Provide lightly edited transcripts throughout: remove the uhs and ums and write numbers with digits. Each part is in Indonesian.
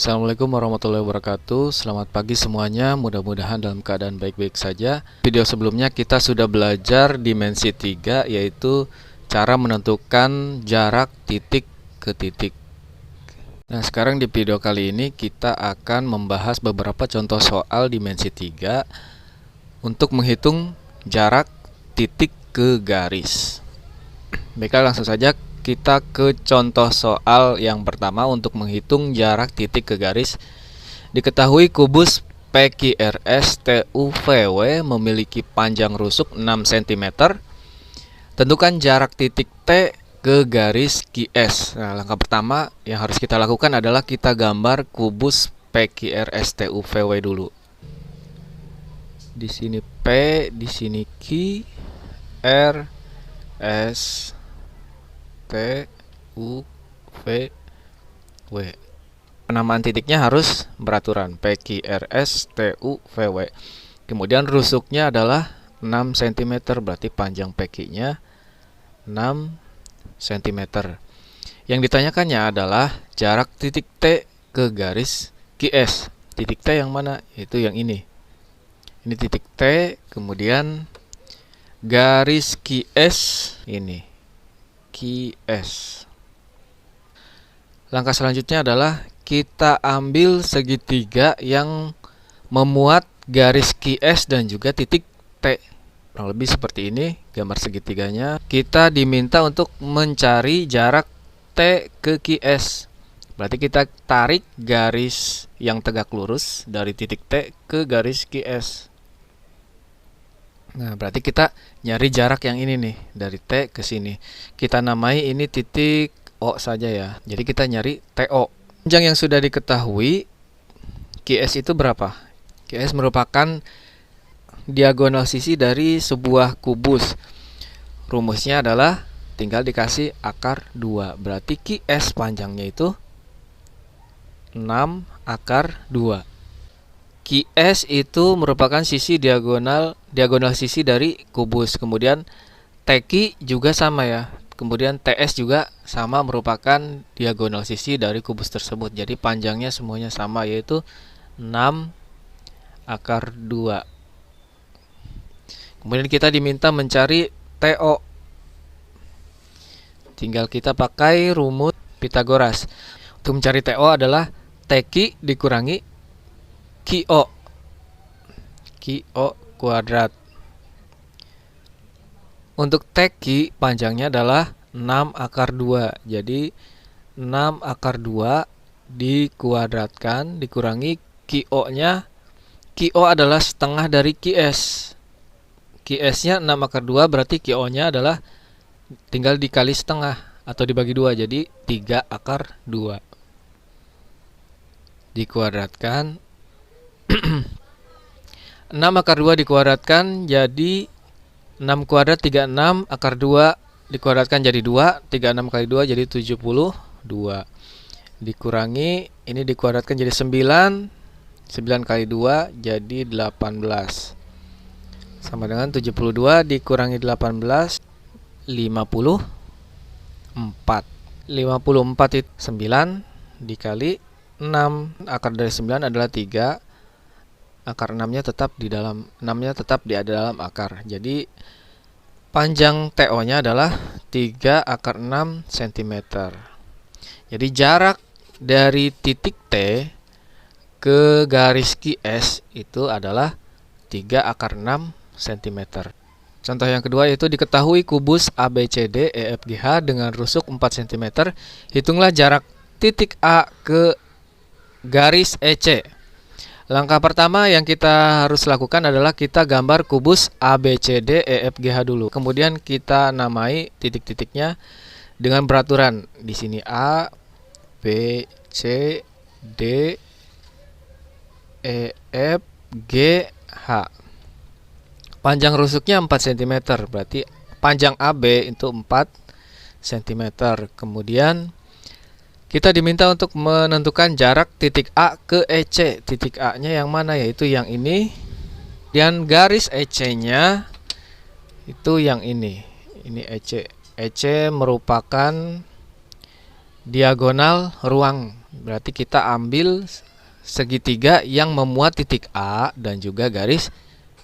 Assalamualaikum warahmatullahi wabarakatuh. Selamat pagi semuanya, mudah-mudahan dalam keadaan baik-baik saja. Video sebelumnya kita sudah belajar dimensi 3, yaitu cara menentukan jarak titik ke titik. Nah, sekarang di video kali ini kita akan membahas beberapa contoh soal dimensi 3 untuk menghitung jarak titik ke garis. Baiklah, langsung saja kita ke contoh soal yang pertama untuk menghitung jarak titik ke garis. Diketahui kubus PQRS TUVW memiliki panjang rusuk 6 cm. Tentukan jarak titik T ke garis QS. Nah, langkah pertama yang harus kita lakukan adalah kita gambar kubus PQRS TUVW dulu. Di sini P, di sini Q, R, S, T, U, V, W. Penamaan titiknya harus beraturan. P, Q, R, S, T, U, V, W. Kemudian rusuknya adalah 6 cm, berarti panjang PQ-nya 6 cm. Yang ditanyakannya adalah jarak titik T ke garis QS. Titik T yang mana? Itu yang ini. Ini titik T, kemudian garis QS ini. QS. Langkah selanjutnya adalah kita ambil segitiga yang memuat garis QS dan juga titik T. Kurang lebih seperti ini gambar segitiganya. Kita diminta untuk mencari jarak T ke QS. Berarti kita tarik garis yang tegak lurus dari titik T ke garis QS. Nah, berarti kita nyari jarak yang ini nih, dari T ke sini. Kita namai ini titik O saja ya. Jadi kita nyari TO. Panjang yang sudah diketahui, QS itu berapa? QS merupakan diagonal sisi dari sebuah kubus. Rumusnya adalah tinggal dikasih akar 2. Berarti QS panjangnya itu 6 akar 2. QS itu merupakan sisi diagonal sisi dari kubus. Kemudian TQ juga sama ya. Kemudian TS juga sama, merupakan diagonal sisi dari kubus tersebut. Jadi panjangnya semuanya sama, yaitu 6 akar 2. Kemudian kita diminta mencari TO. Tinggal kita pakai rumus Pitagoras. Untuk mencari TO adalah TQ dikurangi QO kuadrat. Untuk TQ panjangnya adalah 6 akar 2. Jadi 6 akar 2 dikuadratkan dikurangi QO-nya. QO adalah setengah dari QS. QS-nya 6 akar 2, berarti QO-nya adalah tinggal dikali setengah atau dibagi 2, jadi 3 akar 2. Dikuadratkan 6 akar 2 dikuadratkan jadi 6 kuadrat 36, akar 2 dikuadratkan jadi 2, 36 kali 2 jadi 72. Dikurangi, ini dikuadratkan jadi 9, 9 kali 2 jadi 18. Sama dengan 72 dikurangi 18, 54. 54 itu 9 dikali 6, akar dari 9 adalah 3. Akar 6-nya tetap di dalam akar. Jadi panjang TO-nya adalah 3 akar 6 cm. Jadi jarak dari titik T ke garis QS itu adalah 3 akar 6 cm. Contoh yang kedua yaitu diketahui kubus ABCD EFGH dengan rusuk 4 cm. Hitunglah jarak titik A ke garis EC. Langkah pertama yang kita harus lakukan adalah kita gambar kubus ABCD EFGH dulu. Kemudian kita namai titik-titiknya dengan beraturan. Di sini A, B, C, D, E, F, G, H. Panjang rusuknya 4 cm, berarti panjang AB itu 4 cm. Kemudian kita diminta untuk menentukan jarak titik A ke EC. Titik A-nya yang mana? Yaitu yang ini. Dan garis EC-nya itu yang ini. Ini EC. EC merupakan diagonal ruang Berarti kita ambil segitiga yang memuat titik A dan juga garis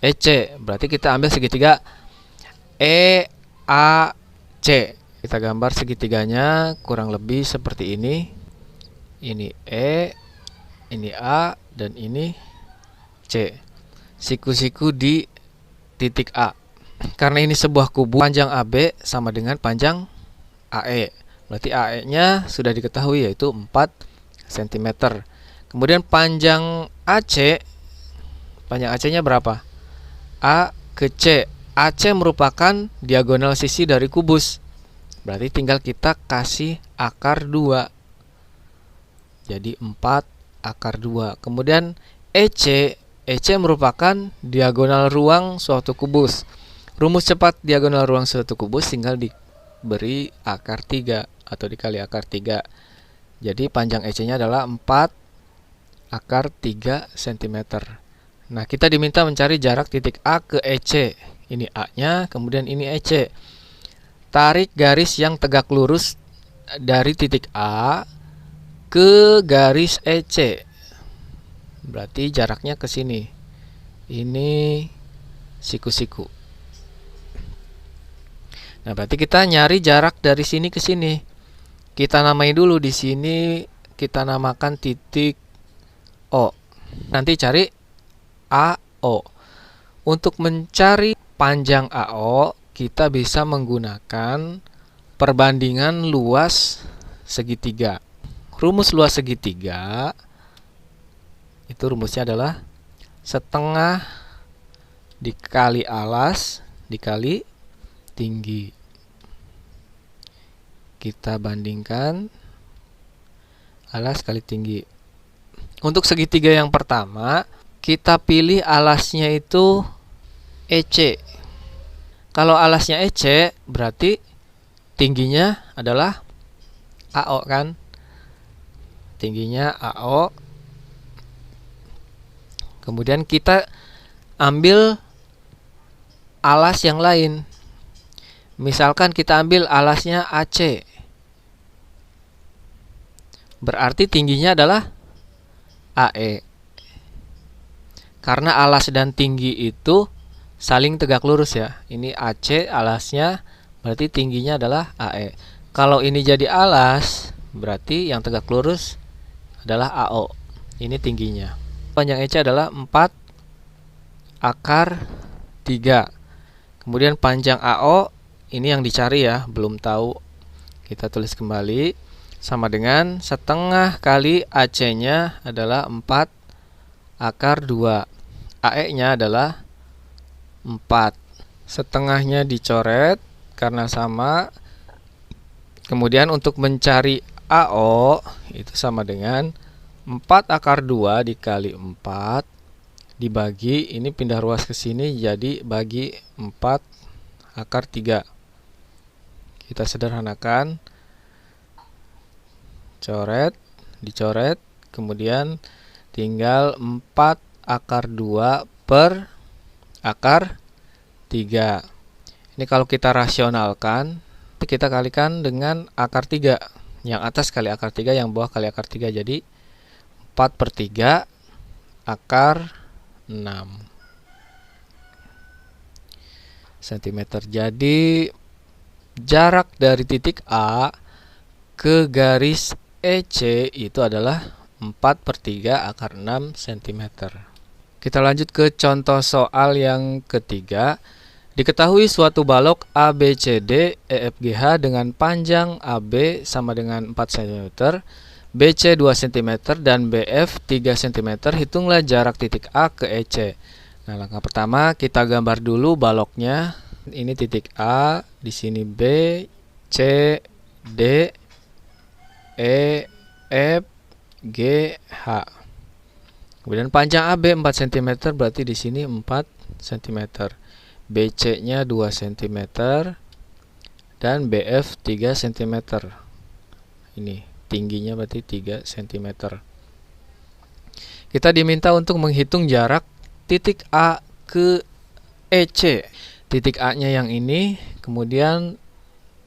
EC. Berarti kita ambil segitiga EAC. Kita gambar segitiganya kurang lebih seperti ini. Ini E, ini A, dan ini C. Siku-siku di titik A. Karena ini sebuah kubu, panjang AB sama dengan panjang AE. Berarti AE-nya sudah diketahui, yaitu 4 cm. Kemudian panjang AC, panjang AC-nya berapa? A ke C. AC merupakan diagonal sisi dari kubus. Berarti tinggal kita kasih akar 2. Jadi 4 akar 2. Kemudian EC, EC merupakan diagonal ruang suatu kubus. Rumus cepat diagonal ruang suatu kubus tinggal diberi akar 3 atau dikali akar 3. Jadi panjang EC-nya adalah 4 akar 3 cm. Nah, kita diminta mencari jarak titik A ke EC. Ini A-nya, kemudian ini EC. Tarik garis yang tegak lurus dari titik A ke garis EC. Berarti jaraknya ke sini. Ini siku-siku. Nah, berarti kita nyari jarak dari sini ke sini. Kita namai dulu di sini, kita namakan titik O. Nanti cari AO. Untuk mencari panjang AO, kita bisa menggunakan perbandingan luas segitiga. Rumus luas segitiga itu rumusnya adalah setengah dikali alas dikali tinggi. Kita bandingkan alas kali tinggi. Untuk segitiga yang pertama, kita pilih alasnya itu EC. Kalau alasnya EC, berarti tingginya adalah AO kan? Tingginya AO. Kemudian kita ambil alas yang lain. Misalkan kita ambil alasnya AC. Berarti tingginya adalah AE. Karena alas dan tinggi itu saling tegak lurus ya. Ini AC alasnya, berarti tingginya adalah AE. Kalau ini jadi alas, berarti yang tegak lurus adalah AO. Ini tingginya. Panjang EC adalah 4 akar 3. Kemudian panjang AO, ini yang dicari ya, belum tahu. Kita tulis kembali. Sama dengan setengah kali AC-nya adalah 4 akar 2. AE-nya adalah 4. Setengahnya dicoret karena sama. Kemudian untuk mencari AO, itu sama dengan 4 akar 2 dikali 4 dibagi, ini pindah ruas ke sini jadi bagi 4 akar 3. Kita sederhanakan, coret, dicoret, kemudian tinggal 4 akar 2 per akar 3. Ini kalau kita rasionalkan, kita kalikan dengan akar 3. Yang atas kali akar 3, yang bawah kali akar 3. Jadi 4 per 3 akar 6 cm. Jadi jarak dari titik A ke garis EC itu adalah 4 per 3 akar 6 cm. Kita lanjut ke contoh soal yang ketiga. Diketahui suatu balok ABCD EFGH dengan panjang AB sama dengan 4 cm, BC 2 cm, dan BF 3 cm. Hitunglah jarak titik A ke EC. Nah, langkah pertama kita gambar dulu baloknya. Ini titik A, di sini B, C, D, E, F, G, H. Kemudian panjang AB 4 cm, berarti di sini 4 cm. BC-nya 2 cm dan BF 3 cm. Ini tingginya berarti 3 cm. Kita diminta untuk menghitung jarak titik A ke EC. Titik A-nya yang ini, kemudian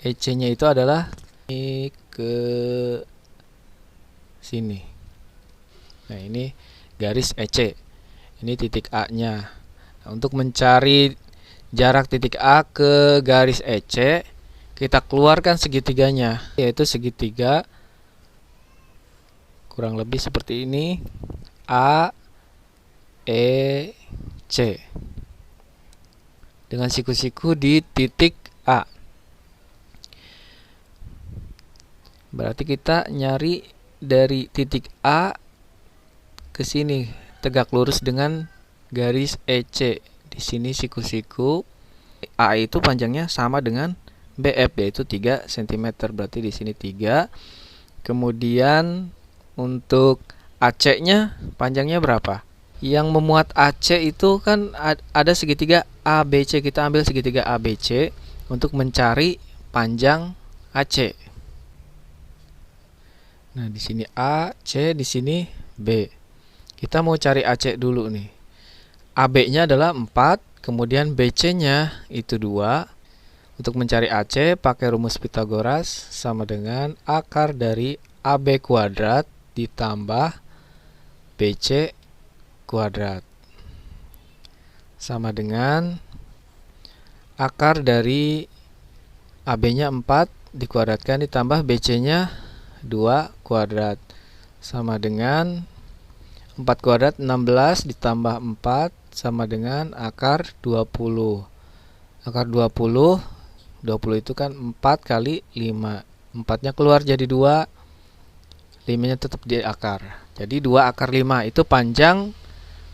EC-nya itu adalah ini ke sini. Nah, ini garis EC. Ini titik A-nya. Nah, untuk mencari jarak titik A ke garis EC, kita keluarkan segitiganya, yaitu segitiga kurang lebih seperti ini, A, E, C. Dengan siku-siku di titik A. Berarti kita nyari dari titik A ke sini, tegak lurus dengan garis EC. Di sini siku-siku A itu panjangnya sama dengan BF, yaitu 3 cm. Berarti di sini 3. Kemudian untuk AC-nya panjangnya berapa? Yang memuat AC itu kan ada segitiga ABC. Kita ambil segitiga ABC untuk mencari panjang AC. Nah, di sini A, C, di sini B. Kita mau cari AC dulu nih. AB-nya adalah 4, kemudian BC-nya itu 2. Untuk mencari AC pakai rumus Pythagoras, sama dengan akar dari AB kuadrat ditambah BC kuadrat, sama dengan akar dari AB-nya 4 dikuadratkan ditambah BC-nya 2 kuadrat, sama dengan 4 kuadrat 16 ditambah 4 sama dengan akar 20. Akar 20 itu kan 4 kali 5. 4-nya keluar jadi 2, 5-nya tetap di akar. Jadi 2 akar 5 itu panjang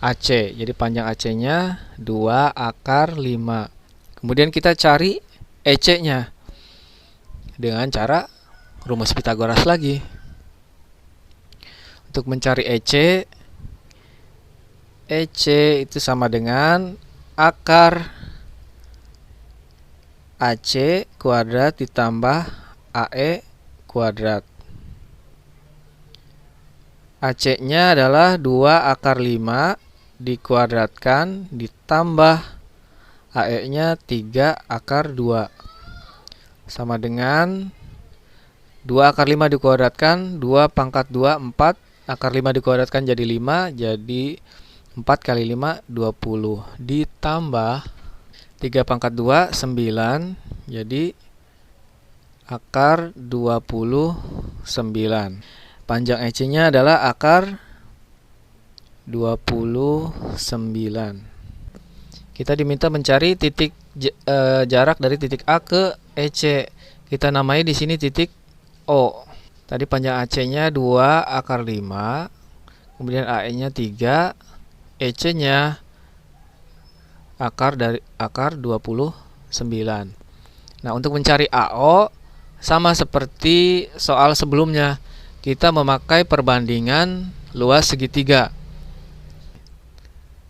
AC. Jadi panjang AC-nya 2 akar 5. Kemudian kita cari EC-nya dengan cara rumus Pythagoras lagi. Untuk mencari EC itu sama dengan akar AC kuadrat ditambah AE kuadrat. AC-nya adalah 2 akar 5 dikuadratkan ditambah AE-nya 3 akar 2. Sama dengan 2 akar 5 dikuadratkan, 2 pangkat 2, 4. Akar 5 dikuadratkan jadi 5, jadi 4 kali 5, 20. Ditambah 3 pangkat 2, 9. Jadi akar 29. Panjang EC-nya adalah akar 29. Kita diminta mencari titik jarak dari titik A ke EC. Kita namai di sini titik O. Tadi panjang AC-nya 2 akar 5, kemudian AE-nya 3, EC-nya akar 29. Nah, untuk mencari AO sama seperti soal sebelumnya. Kita memakai perbandingan luas segitiga.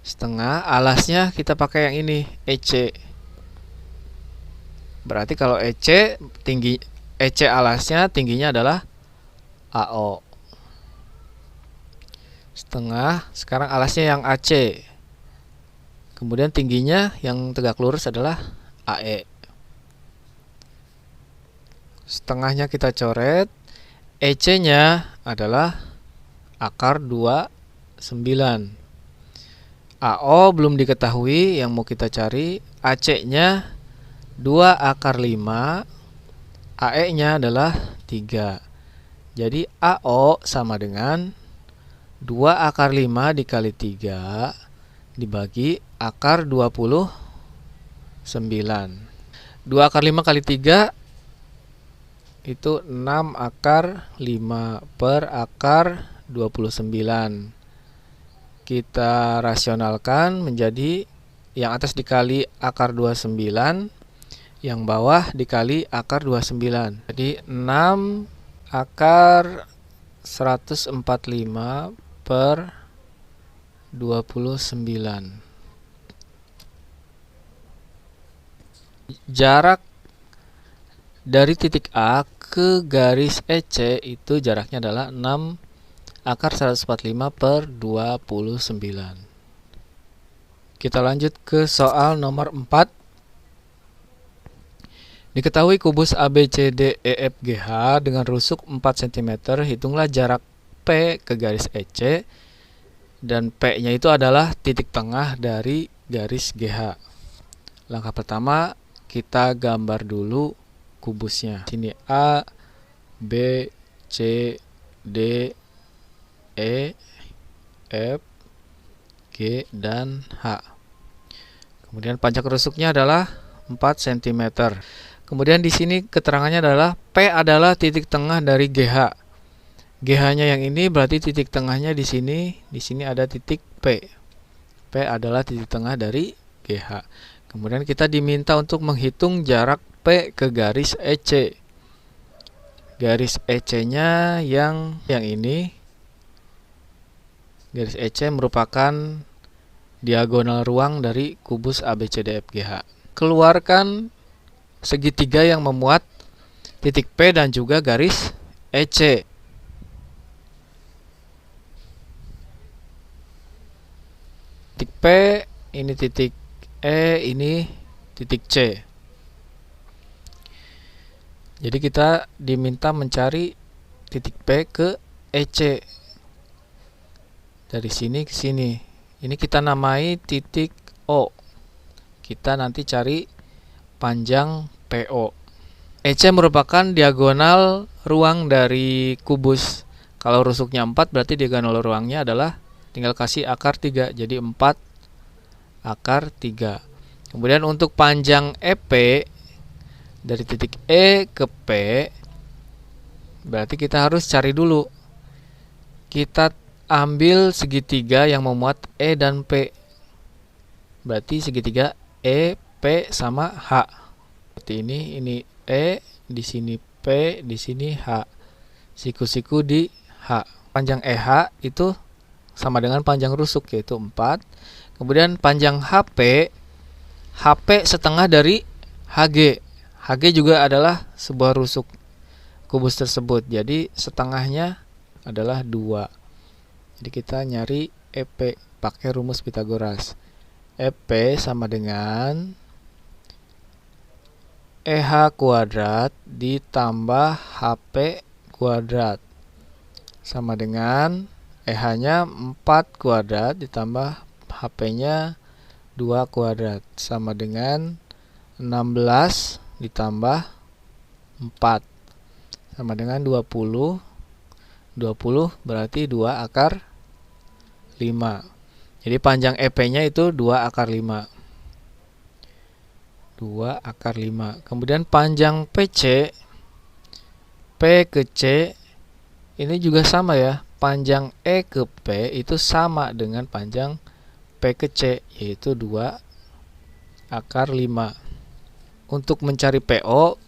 Setengah, alasnya kita pakai yang ini, EC. Berarti kalau EC alasnya tingginya adalah AO. Setengah, sekarang alasnya yang AC. Kemudian tingginya yang tegak lurus adalah AE. Setengahnya kita coret. EC-nya adalah akar 29. AO belum diketahui, yang mau kita cari. AC-nya 2 akar 5. AE-nya adalah 3. Jadi AO sama dengan 2 akar 5 dikali 3 dibagi akar 29. 2 akar 5 kali 3 itu 6 akar 5 per akar 29. Kita rasionalkan menjadi yang atas dikali akar 29, yang bawah dikali akar 29. Jadi 6 akar 145 per 29. Jarak dari titik A ke garis EC itu jaraknya adalah 6 akar 145 per 29. Kita lanjut ke soal nomor 4. Diketahui kubus ABCDEFGH dengan rusuk 4 cm. Hitunglah jarak P ke garis EC, dan P-nya itu adalah titik tengah dari garis GH. Langkah pertama, kita gambar dulu kubusnya. Sini A, B, C, D, E, F, G, dan H. Kemudian panjang rusuknya adalah 4 cm. Kemudian di sini keterangannya adalah P adalah titik tengah dari GH. GH-nya yang ini berarti titik tengahnya di sini. Di sini ada titik P. P adalah titik tengah dari GH. Kemudian kita diminta untuk menghitung jarak P ke garis EC. Garis EC-nya yang ini. Garis EC merupakan diagonal ruang dari kubus ABCDFGH. Keluarkan segitiga yang memuat titik P dan juga garis EC. Titik P, ini titik E, ini titik C. Jadi kita diminta mencari titik P ke EC. Dari sini ke sini. Ini kita namai titik O. Kita nanti cari panjang PO. EC merupakan diagonal ruang dari kubus. Kalau rusuknya 4 berarti diagonal ruangnya adalah tinggal kasih akar 3. Jadi 4 akar 3. Kemudian untuk panjang EP dari titik E ke P, berarti kita harus cari dulu. Kita ambil segitiga yang memuat E dan P. Berarti segitiga E, P sama H. Seperti ini E, di sini P, di sini H. Siku-siku di H. Panjang EH itu sama dengan panjang rusuk, yaitu 4. Kemudian panjang HP, HP setengah dari HG. HG juga adalah sebuah rusuk kubus tersebut. Jadi setengahnya adalah 2. Jadi kita nyari EP pakai rumus Pitagoras. EP sama dengan EH kuadrat ditambah HP kuadrat sama dengan EH-nya 4 kuadrat ditambah HP-nya 2 kuadrat sama dengan 16 ditambah 4 sama dengan 20. 20 berarti 2 akar 5. Jadi panjang EP-nya itu 2 akar 5. 2 akar 5. Kemudian panjang PC, P ke C, ini juga sama ya. Panjang E ke P itu sama dengan panjang P ke C, yaitu 2 akar 5. Untuk mencari PO,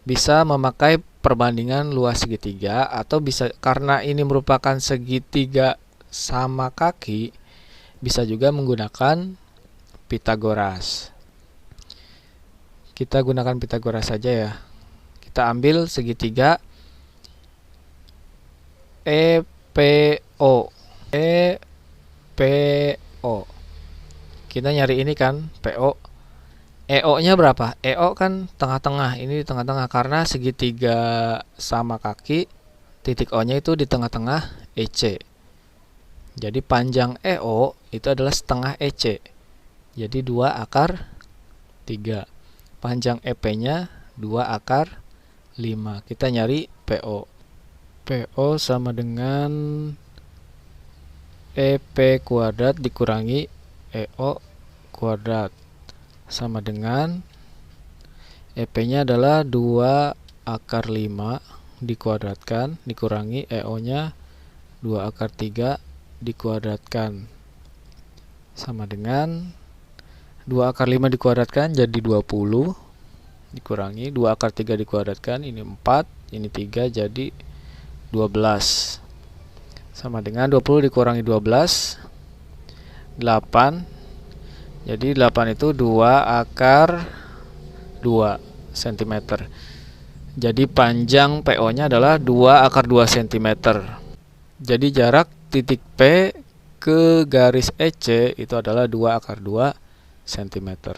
bisa memakai perbandingan luas segitiga, atau bisa, karena ini merupakan segitiga sama kaki, bisa juga menggunakan Pitagoras. Kita gunakan Pitagoras saja ya. Kita ambil segitiga EPO. EPO. Kita nyari ini kan, PO. EO-nya berapa? EO kan tengah-tengah. Ini di tengah-tengah karena segitiga sama kaki, titik O-nya itu di tengah-tengah EC. Jadi panjang EO itu adalah setengah EC. Jadi 2 akar 3. Panjang EP-nya 2 akar 5. Kita nyari PO. PO sama dengan EP kuadrat dikurangi EO kuadrat sama dengan EP-nya adalah 2 akar 5 dikuadratkan dikurangi EO-nya 2 akar 3 dikuadratkan sama dengan 2 akar 5 dikuadratkan jadi 20 dikurangi 2 akar 3 dikuadratkan, ini 4, ini 3 jadi 12 sama dengan 20 dikurangi 12 8. Jadi 8 itu 2 akar 2 cm. Jadi panjang PO-nya adalah 2 akar 2 cm. Jadi jarak titik P ke garis EC itu adalah 2 akar 2 cm.